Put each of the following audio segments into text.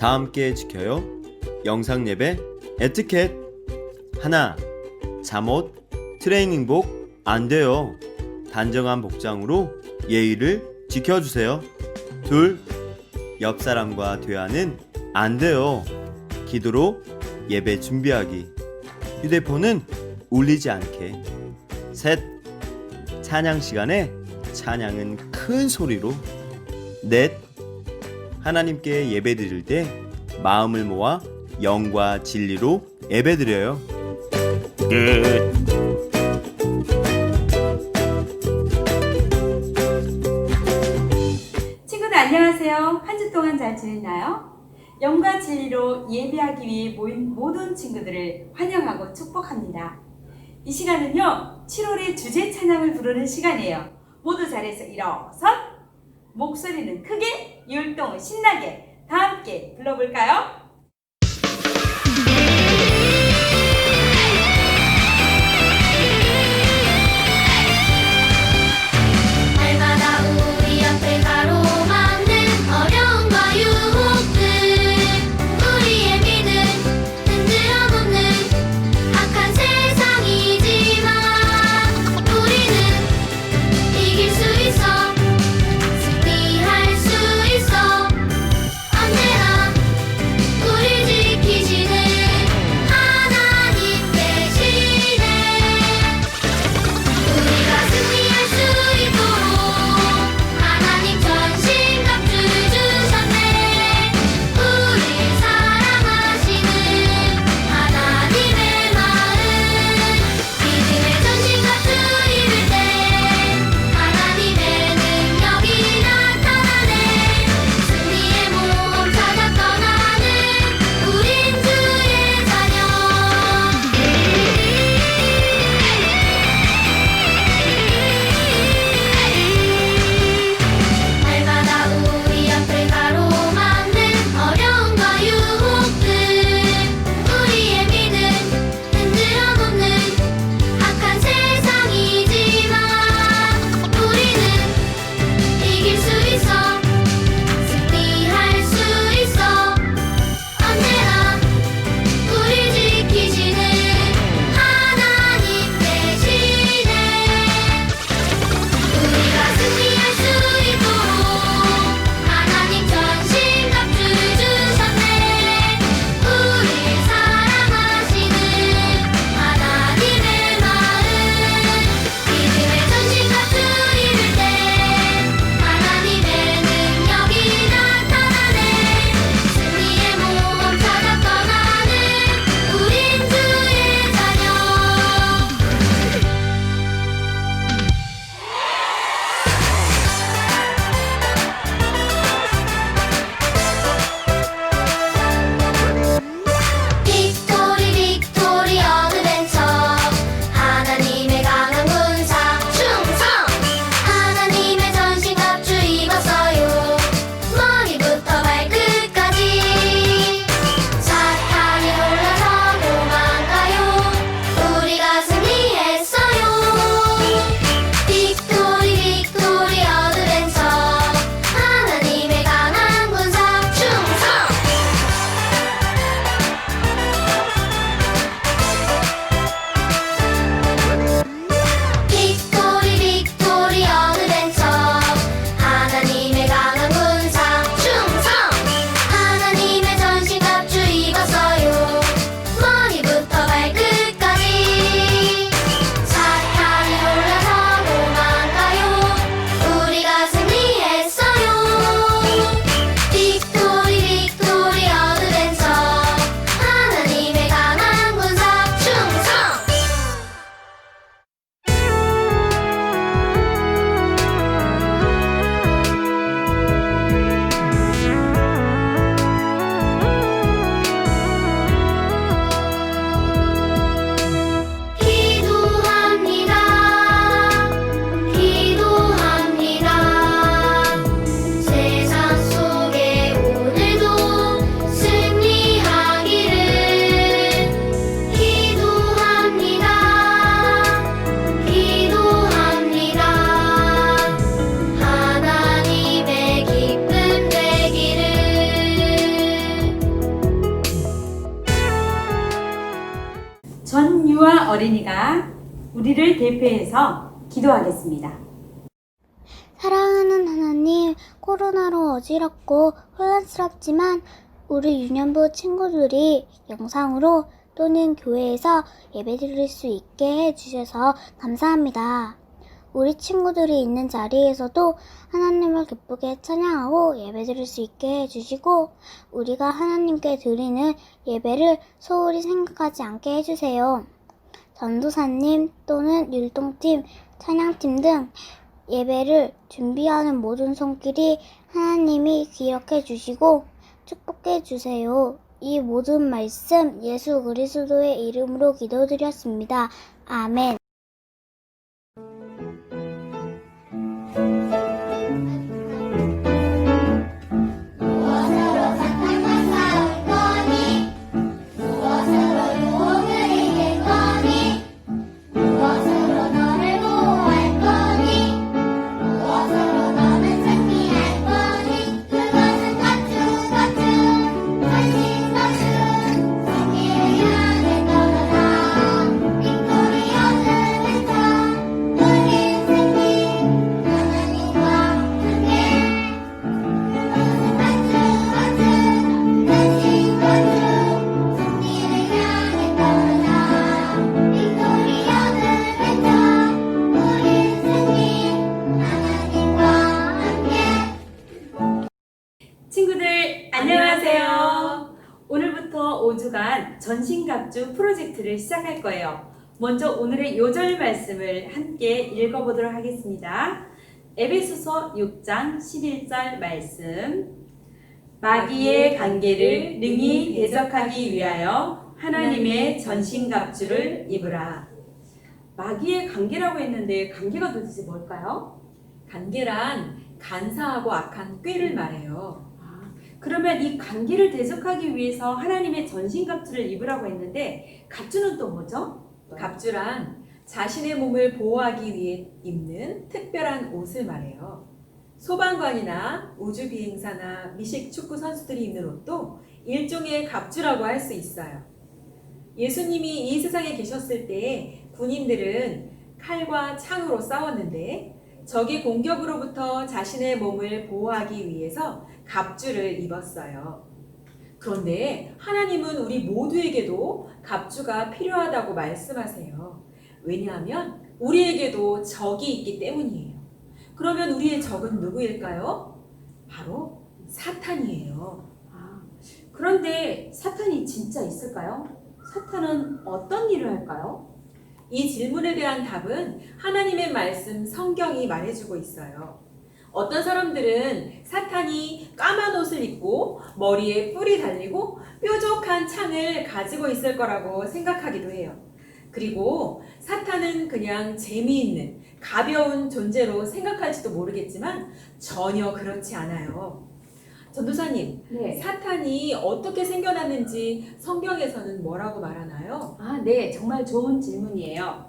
다 함께 지켜요. 영상 예배 에티켓. 하나, 잠옷, 트레이닝복 안 돼요. 단정한 복장으로 예의를 지켜주세요. 둘, 옆 사람과 대화는 안 돼요. 기도로 예배 준비하기. 휴대폰은 울리지 않게. 셋, 찬양 시간에 찬양은 큰 소리로. 넷, 하나님께 예배 드릴 때 마음을 모아 영과 진리로 예배 드려요. 끝. 친구들 안녕하세요. 한 주 동안 잘 지냈나요? 영과 진리로 예배하기 위해 모인 모든 친구들을 환영하고 축복합니다. 이 시간은요, 7월의 주제 찬양을 부르는 시간이에요. 모두 자리에서 일어서 목소리는 크게, 율동은 신나게 다 함께 불러볼까요? 날마다 우리 앞에 가로막는 어려움과 유혹들, 우리의 믿음 흔들어 놓는 악한 세상이지만 우리는 이길 수 있어, 승리할 수 있어. 언제나 우리를 대표해서 기도하겠습니다. 사랑하는 하나님, 코로나로 어지럽고 혼란스럽지만 우리 유년부 친구들이 영상으로 또는 교회에서 예배드릴 수 있게 해주셔서 감사합니다. 우리 친구들이 있는 자리에서도 하나님을 기쁘게 찬양하고 예배드릴 수 있게 해주시고 우리가 하나님께 드리는 예배를 소홀히 생각하지 않게 해주세요. 전도사님 또는 율동팀, 찬양팀 등 예배를 준비하는 모든 손길이 하나님이 기억해 주시고 축복해 주세요. 이 모든 말씀 예수 그리스도의 이름으로 기도드렸습니다. 아멘. 무엇으로 사탄과 싸울 거니? 무엇으로 유혹을 이길 거니? 무엇으로 너를 보호할 거니? 무엇으로 너는 승리할 거니? 그것은 가축 승리를 향해 떠나라. 빅토리 얻는 행사 우린 승리 하나님과 함께. 그것은 승리를 향해 떠나라. 빅토리 얻는 행사 우린 승리 하나님과 함께. 친구들 안녕하세요. 오늘부터 5주간 전신갑주 프로젝트를 시작할 거예요. 먼저 오늘의 요절 말씀을 함께 읽어보도록 하겠습니다. 에베소서 6장 11절 말씀. 마귀의 관계를 능히 대적하기 위하여 하나님의 전신갑주를 입으라. 마귀의 관계라고 했는데 관계가 도대체 뭘까요? 관계란 간사하고 악한 꾀를 말해요. 그러면 이 관계를 대적하기 위해서 하나님의 전신갑주를 입으라고 했는데 갑주는 또 뭐죠? 갑주란 자신의 몸을 보호하기 위해 입는 특별한 옷을 말해요. 소방관이나 우주비행사나 미식축구 선수들이 입는 옷도 일종의 갑주라고 할 수 있어요. 예수님이 이 세상에 계셨을 때 군인들은 칼과 창으로 싸웠는데 적의 공격으로부터 자신의 몸을 보호하기 위해서 갑주를 입었어요. 그런데 하나님은 우리 모두에게도 갑주가 필요하다고 말씀하세요. 왜냐하면 우리에게도 적이 있기 때문이에요. 그러면 우리의 적은 누구일까요? 바로 사탄이에요. 그런데 사탄이 진짜 있을까요? 사탄은 어떤 일을 할까요? 이 질문에 대한 답은 하나님의 말씀 성경이 말해주고 있어요. 어떤 사람들은 사탄이 까만 옷을 입고 머리에 뿔이 달리고 뾰족한 창을 가지고 있을 거라고 생각하기도 해요. 그리고 사탄은 그냥 재미있는 가벼운 존재로 생각할지도 모르겠지만 전혀 그렇지 않아요. 전도사님, 네. 사탄이 어떻게 생겨났는지 성경에서는 뭐라고 말하나요? 네, 정말 좋은 질문이에요.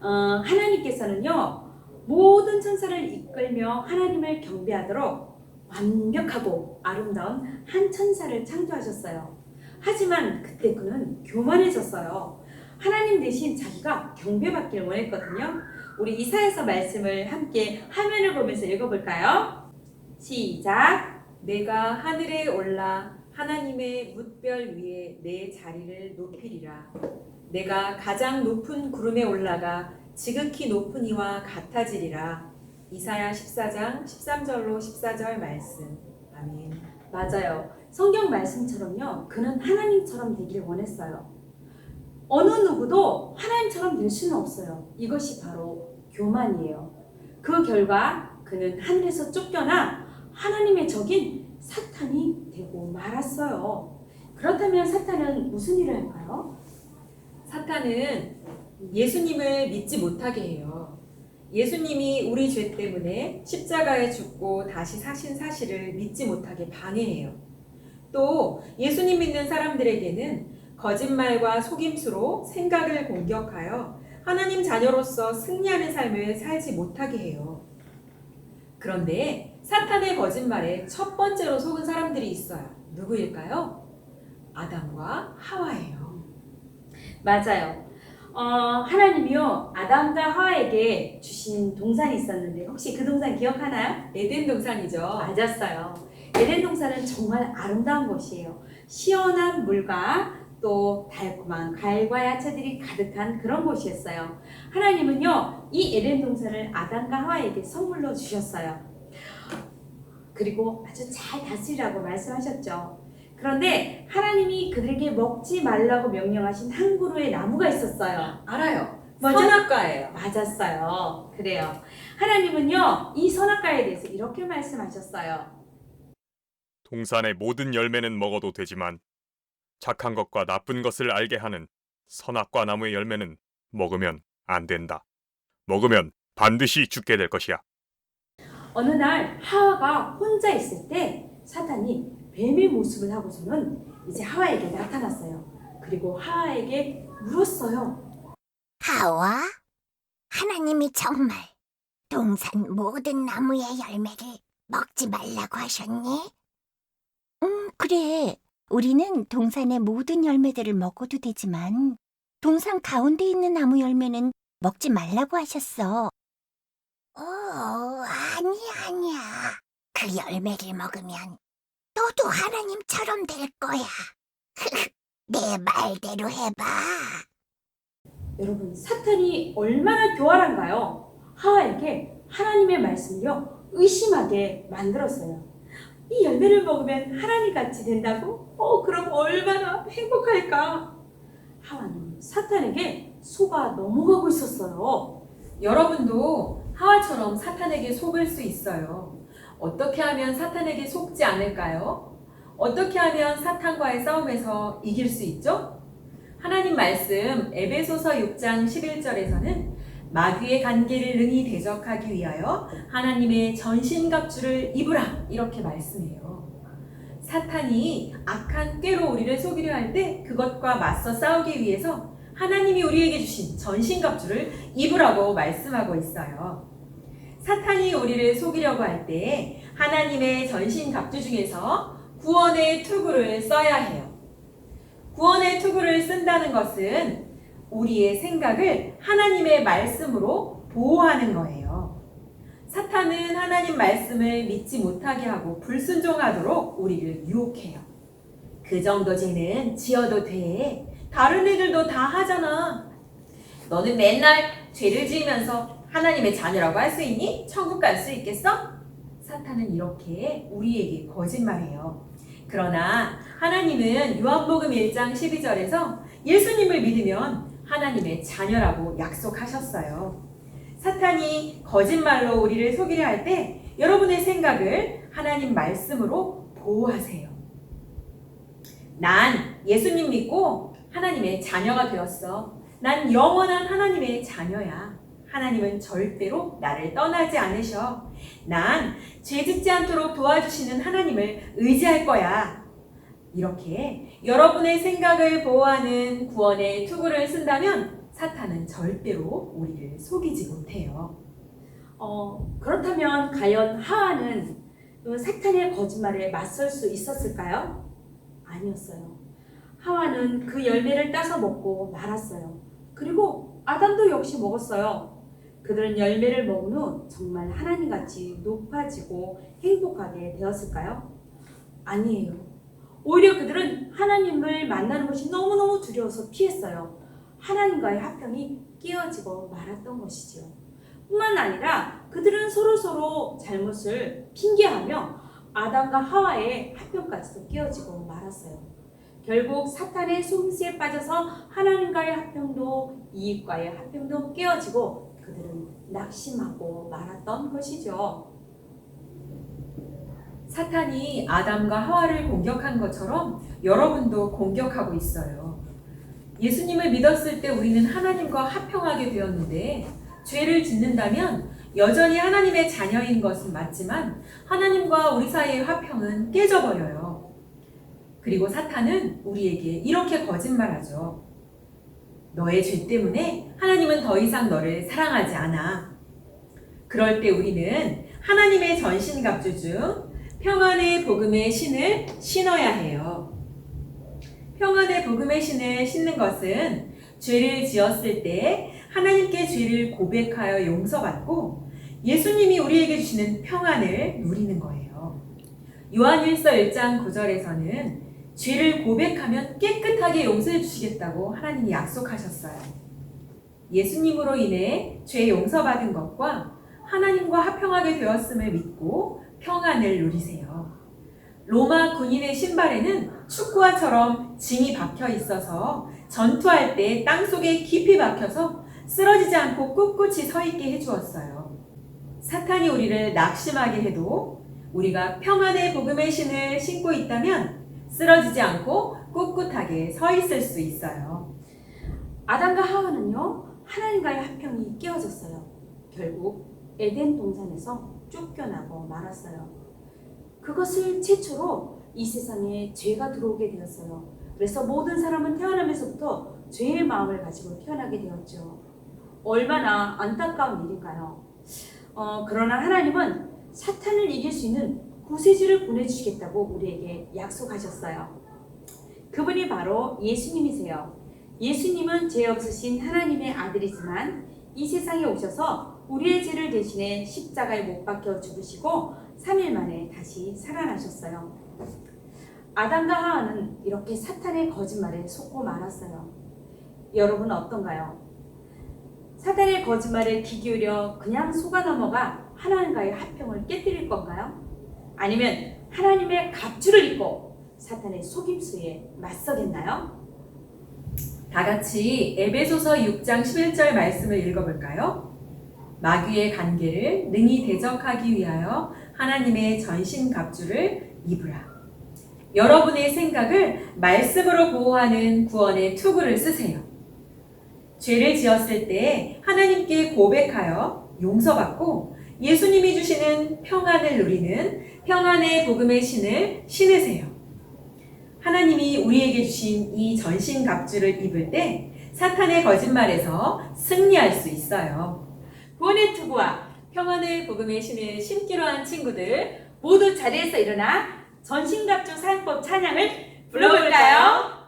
하나님께서는요, 모든 천사를 이끌며 하나님을 경배하도록 완벽하고 아름다운 한 천사를 창조하셨어요. 하지만 그때 그는 교만해졌어요. 하나님 대신 자기가 경배받길 원했거든요. 우리 이사야서 말씀을 함께 화면을 보면서 읽어볼까요? 시작! 내가 하늘에 올라 하나님의 뭇별 위에 내 자리를 높이리라. 내가 가장 높은 구름에 올라가 지극히 높은 이와 같아지리라. 이사야 14장 13절로 14절 말씀. 아멘. 맞아요. 성경 말씀처럼요, 그는 하나님처럼 되길 원했어요. 어느 누구도 하나님처럼 될 수는 없어요. 이것이 바로 교만이에요. 그 결과 그는 하늘에서 쫓겨나 하나님의 적인 사탄이 되고 말았어요. 그렇다면 사탄은 무슨 일을 할까요? 사탄은 예수님을 믿지 못하게 해요. 예수님이 우리 죄 때문에 십자가에 죽고 다시 사신 사실을 믿지 못하게 방해해요. 또 예수님 믿는 사람들에게는 거짓말과 속임수로 생각을 공격하여 하나님 자녀로서 승리하는 삶을 살지 못하게 해요. 그런데 사탄의 거짓말에 첫 번째로 속은 사람들이 있어요. 누구일까요? 아담과 하와예요. 맞아요. 하나님이요 아담과 하와에게 주신 동산이 있었는데 혹시 그 동산 기억하나요? 에덴 동산이죠. 맞았어요. 에덴 동산은 정말 아름다운 곳이에요. 시원한 물과 또 달콤한 과일과 야채들이 가득한 그런 곳이었어요. 하나님은요 이 에덴 동산을 아담과 하와에게 선물로 주셨어요. 그리고 아주 잘 다스리라고 말씀하셨죠. 그런데 하나님이 그들에게 먹지 말라고 명령하신 한 그루의 나무가 있었어요. 알아요. 맞아? 선악과예요. 맞았어요. 그래요. 하나님은요 이 선악과에 대해서 이렇게 말씀하셨어요. 동산의 모든 열매는 먹어도 되지만 착한 것과 나쁜 것을 알게 하는 선악과 나무의 열매는 먹으면 안 된다. 먹으면 반드시 죽게 될 것이야. 어느 날 하와가 혼자 있을 때 사탄이 뱀의 모습을 하고서는 이제 하와에게 나타났어요. 그리고 하와에게 물었어요. 하와, 하나님이 정말 동산 모든 나무의 열매를 먹지 말라고 하셨니? 그래. 우리는 동산의 모든 열매들을 먹어도 되지만 동산 가운데 있는 나무 열매는 먹지 말라고 하셨어. 아니야. 그 열매를 먹으면 너도 하나님처럼 될 거야. 내 말대로 해봐. 여러분 사탄이 얼마나 교활한가요? 하와에게 하나님의 말씀을요 의심하게 만들었어요. 이 열매를 먹으면 하나님같이 된다고? 그럼 얼마나 행복할까? 하와는 사탄에게 속아 넘어가고 있었어요. 여러분도 하와처럼 사탄에게 속을 수 있어요. 어떻게 하면 사탄에게 속지 않을까요? 어떻게 하면 사탄과의 싸움에서 이길 수 있죠? 하나님 말씀 에베소서 6장 11절에서는 마귀의 관계를 능히 대적하기 위하여 하나님의 전신갑주를 입으라 이렇게 말씀해요. 사탄이 악한 꾀로 우리를 속이려 할 때 그것과 맞서 싸우기 위해서 하나님이 우리에게 주신 전신갑주를 입으라고 말씀하고 있어요. 사탄이 우리를 속이려고 할 때 하나님의 전신갑주 중에서 구원의 투구를 써야 해요. 구원의 투구를 쓴다는 것은 우리의 생각을 하나님의 말씀으로 보호하는 거예요. 사탄은 하나님 말씀을 믿지 못하게 하고 불순종하도록 우리를 유혹해요. 그 정도 죄는 지어도 돼. 다른 애들도 다 하잖아. 너는 맨날 죄를 지으면서 하나님의 자녀라고 할 수 있니? 천국 갈 수 있겠어? 사탄은 이렇게 우리에게 거짓말해요. 그러나 하나님은 요한복음 1장 12절에서 예수님을 믿으면 하나님의 자녀라고 약속하셨어요. 사탄이 거짓말로 우리를 속이려 할 때 여러분의 생각을 하나님 말씀으로 보호하세요. 난 예수님 믿고 하나님의 자녀가 되었어. 난 영원한 하나님의 자녀야. 하나님은 절대로 나를 떠나지 않으셔. 난 죄 짓지 않도록 도와주시는 하나님을 의지할 거야. 이렇게 여러분의 생각을 보호하는 구원의 투구를 쓴다면 사탄은 절대로 우리를 속이지 못해요. 그렇다면 과연 하와는 사탄의 거짓말에 맞설 수 있었을까요? 아니었어요. 하와는 그 열매를 따서 먹고 말았어요. 그리고 아담도 역시 먹었어요. 그들은 열매를 먹은 후 정말 하나님같이 높아지고 행복하게 되었을까요? 아니에요. 오히려 그들은 하나님을 만나는 것이 너무너무 두려워서 피했어요. 하나님과의 화평이 깨어지고 말았던 것이지요. 뿐만 아니라 그들은 서로서로 잘못을 핑계하며 아담과 하와의 화평까지도 깨어지고 말았어요. 결국 사탄의 속임수에 빠져서 하나님과의 화평도 이익과의 화평도 깨어지고 그들은 낙심하고 말았던 것이죠. 사탄이 아담과 하와를 공격한 것처럼 여러분도 공격하고 있어요. 예수님을 믿었을 때 우리는 하나님과 화평하게 되었는데 죄를 짓는다면 여전히 하나님의 자녀인 것은 맞지만 하나님과 우리 사이의 화평은 깨져버려요. 그리고 사탄은 우리에게 이렇게 거짓말하죠. 너의 죄 때문에 하나님은 더 이상 너를 사랑하지 않아. 그럴 때 우리는 하나님의 전신갑주 중 평안의 복음의 신을 신어야 해요. 평안의 복음의 신을 신는 것은 죄를 지었을 때 하나님께 죄를 고백하여 용서받고 예수님이 우리에게 주시는 평안을 누리는 거예요. 요한일서 1장 9절에서는 죄를 고백하면 깨끗하게 용서해 주시겠다고 하나님이 약속하셨어요. 예수님으로 인해 죄 용서받은 것과 하나님과 화평하게 되었음을 믿고 평안을 누리세요. 로마 군인의 신발에는 축구화처럼 징이 박혀 있어서 전투할 때 땅속에 깊이 박혀서 쓰러지지 않고 꿋꿋이 서 있게 해주었어요. 사탄이 우리를 낙심하게 해도 우리가 평안의 복음의 신을 신고 있다면 쓰러지지 않고 꿋꿋하게 서 있을 수 있어요. 아담과 하와는요, 하나님과의 화평이 깨어졌어요. 결국 에덴 동산에서 쫓겨나고 말았어요. 그것을 최초로 이 세상에 죄가 들어오게 되었어요. 그래서 모든 사람은 태어나면서부터 죄의 마음을 가지고 태어나게 되었죠. 얼마나 안타까운 일인가요? 그러나 하나님은 사탄을 이길 수 있는 구세주를 보내주시겠다고 우리에게 약속하셨어요. 그분이 바로 예수님이세요. 예수님은 죄 없으신 하나님의 아들이지만 이 세상에 오셔서 우리의 죄를 대신해 십자가에 못 박혀 죽으시고 3일 만에 다시 살아나셨어요. 아담과 하와는 이렇게 사탄의 거짓말에 속고 말았어요. 여러분 어떤가요? 사탄의 거짓말에 귀 기울여 그냥 속아 넘어가 하나님과의 화평을 깨뜨릴 건가요? 아니면 하나님의 갑주를 입고 사탄의 속임수에 맞서겠나요? 다 같이 에베소서 6장 11절 말씀을 읽어볼까요? 마귀의 관계를 능히 대적하기 위하여 하나님의 전신 갑주를 입으라. 여러분의 생각을 말씀으로 보호하는 구원의 투구를 쓰세요. 죄를 지었을 때 하나님께 고백하여 용서받고 예수님이 주시는 평안을 누리는 평안의 복음의 신을 신으세요. 하나님이 우리에게 주신 이 전신 갑주를 입을 때 사탄의 거짓말에서 승리할 수 있어요. 구원의 투구와 평안의 복음의 신을 신기로 한 친구들 모두 자리에서 일어나 전신갑주 사용법 찬양을 불러볼까요?